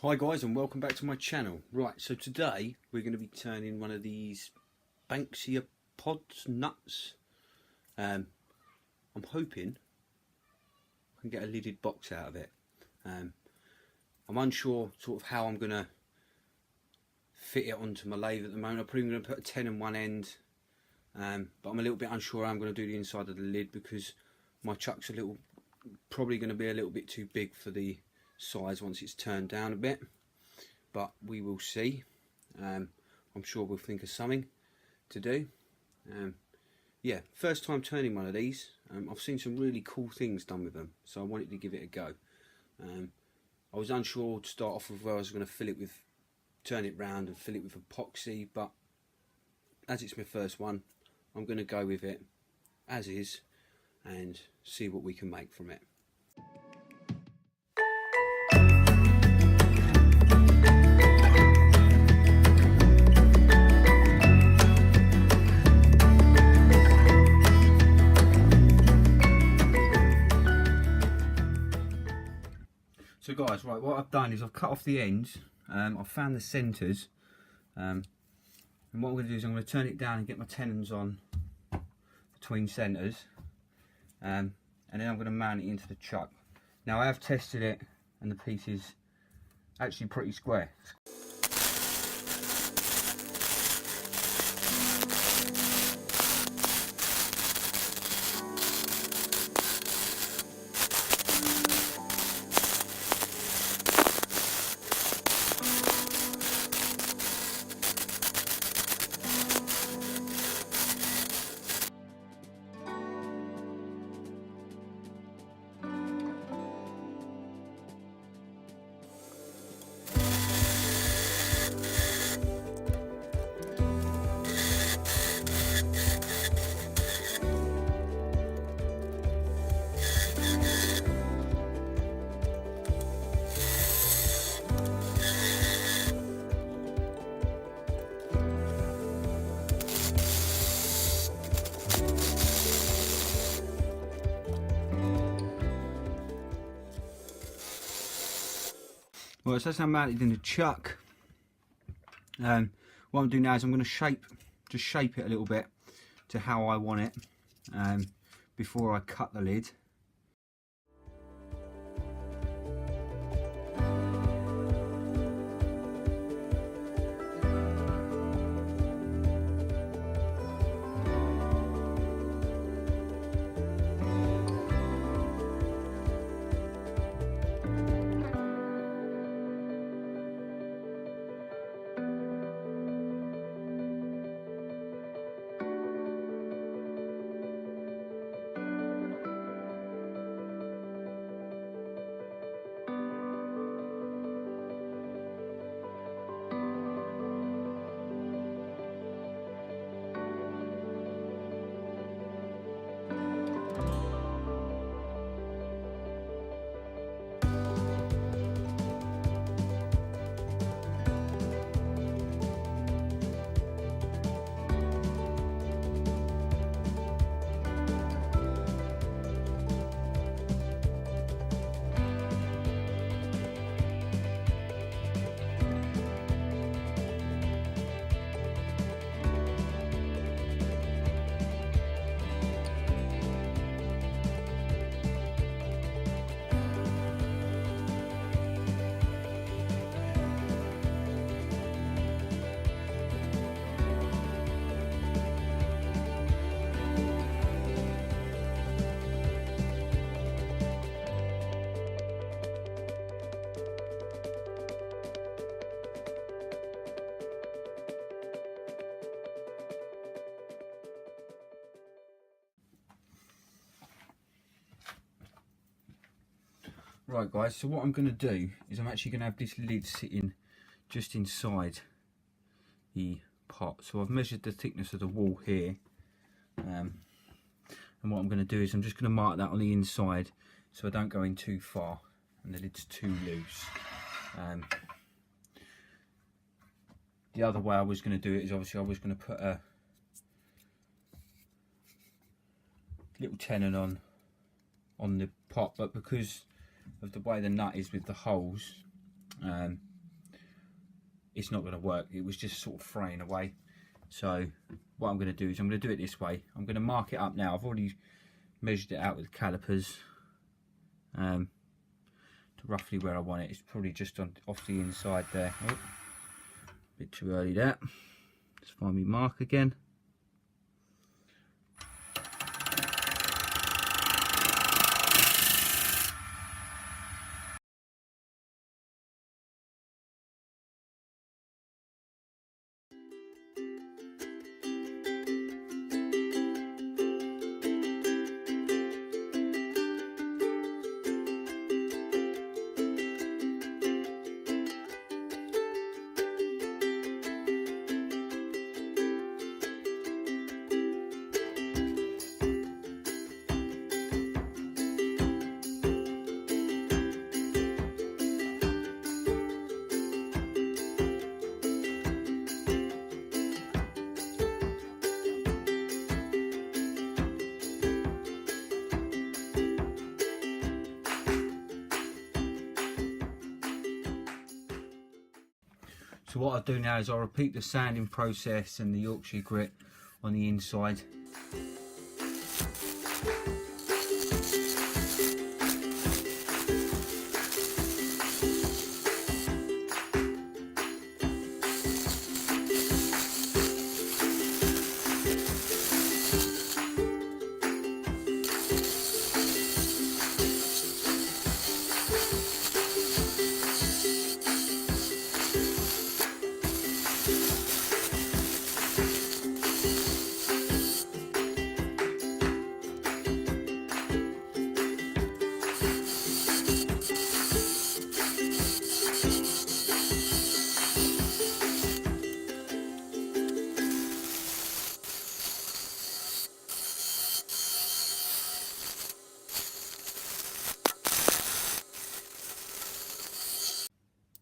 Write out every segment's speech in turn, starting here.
Hi guys, and welcome back to my channel. Right, so today we're going to be turning one of these Banksia pods nuts. I'm hoping I can get a lidded box out of it. I'm unsure sort of how I'm going to fit it onto my lathe at the moment. I'm probably going to put a 10 in one end, but I'm a little bit unsure how I'm going to do the inside of the lid because my chuck's probably going to be a little bit too big for the size once it's turned down a bit. But we will see. I'm sure we'll think of something to do. Yeah, first time turning one of these. I've seen some really cool things done with them, so I wanted to give it a go. I was unsure to start off with where I was going to turn it round and fill it with epoxy, but as it's my first one, I'm going to go with it as is and see what we can make from it. So guys, right, what I've done is I've cut off the ends, I've found the centres, and what I'm going to do is I'm going to turn it down and get my tenons on between centres, and then I'm going to mount it into the chuck. Now I have tested it and the piece is actually pretty square. Well, so that's now mounted in the chuck. What I'm doing now is I'm going to just shape it a little bit to how I want it before I cut the lid. Right guys, so what I'm going to do is I'm actually going to have this lid sitting just inside the pot. So I've measured the thickness of the wall here, and what I'm going to do is I'm just going to mark that on the inside so I don't go in too far and the lid's too loose. The other way I was going to do it is obviously I was going to put a little tenon on the pot, but because of the way the nut is with the holes, it's not going to work. It was just sort of fraying away. So what I'm going to do is I'm going to do it this way. I'm going to mark it up now. I've already measured it out with the calipers to roughly where I want it. It's probably just off the inside there. Oh, a bit too early there. Let's find me mark again. So what I'll do now is I'll repeat the sanding process and the Yorkshire grit on the inside.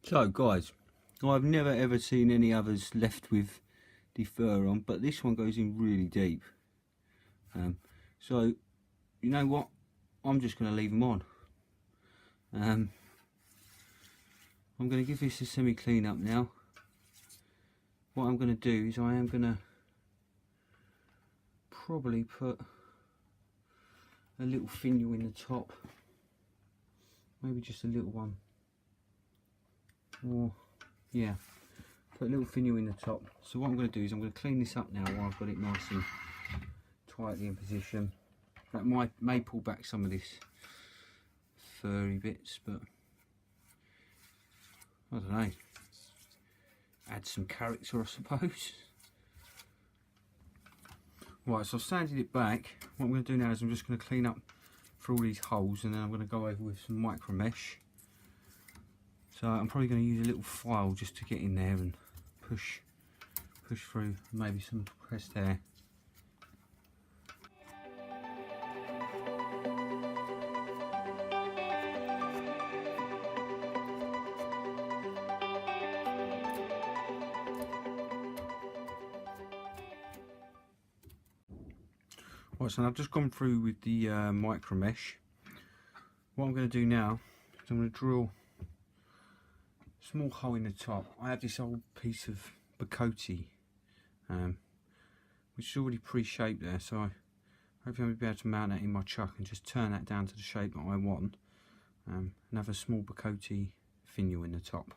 So guys, I've never ever seen any others left with the fur on, but this one goes in really deep. So you know what, I'm just going to leave them on. I'm going to give this a semi clean up now. What I'm going to do is I am going to probably put a little finial in the top, maybe just a little one. Or yeah, put a little finial in the top. So what I'm going to do is I'm going to clean this up now while I've got it nice and tightly in position. That may pull back some of this furry bits, but I don't know, add some character I suppose. Right, so I've sanded it back. What I'm going to do now is I'm just going to clean up for all these holes, and then I'm going to go over with some micro mesh. So I'm probably going to use a little file just to get in there and push through, maybe some pressed hair. Right, so I've just gone through with the micro mesh. What I'm going to do now is I'm going to drill a small hole in the top. I have this old piece of bocote, which is already pre-shaped there, so I hope I'll be able to mount that in my chuck and just turn that down to the shape that I want, and have a small bocote finial in the top.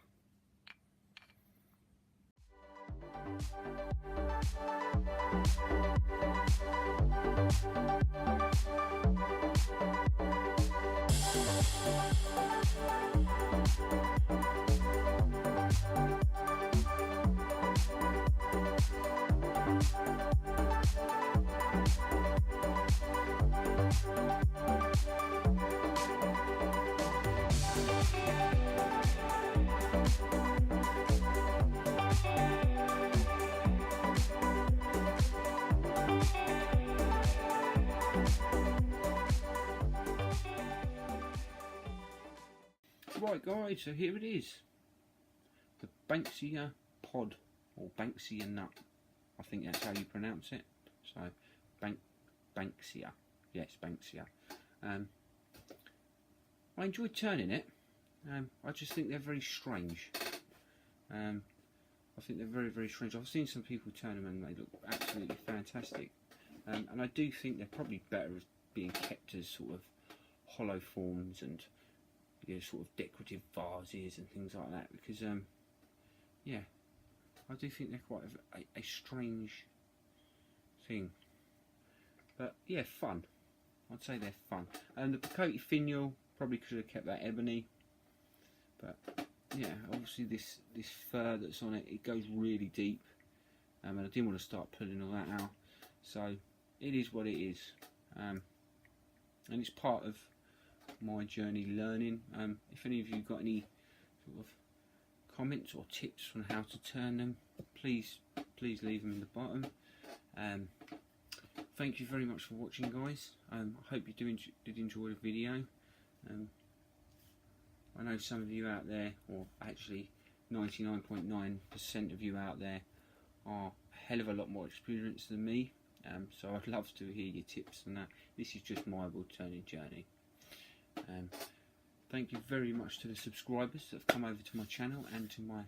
Right guys, so here it is, the Banksia pod, or Banksia nut, I think that's how you pronounce it. So Banksia, yes, Banksia. I enjoyed turning it. I just think they're very strange. I think they're very, very strange. I've seen some people turn them and they look absolutely fantastic. And I do think they're probably better as being kept as sort of hollow forms and, you know, sort of decorative vases and things like that, because yeah, I do think they're quite a strange thing. But yeah, fun. I'd say they're fun. And the bocote finial, probably could have kept that ebony. But yeah, obviously this fur that's on it, it goes really deep. And I didn't want to start pulling all that out. So it is what it is. And it's part of my journey learning. If any of you got any sort of comments or tips on how to turn them, please leave them in the bottom. Thank you very much for watching, guys. I hope you did enjoy the video. I know some of you out there, or actually 99.9% of you out there, are a hell of a lot more experienced than me. So I'd love to hear your tips on that. This is just my woodturning journey. Thank you very much to the subscribers that have come over to my channel, and to my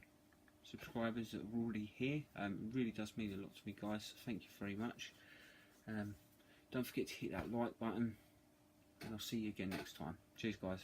subscribers that are already here. It really does mean a lot to me, guys. Thank you very much. Don't forget to hit that like button, and I'll see you again next time. Cheers, guys.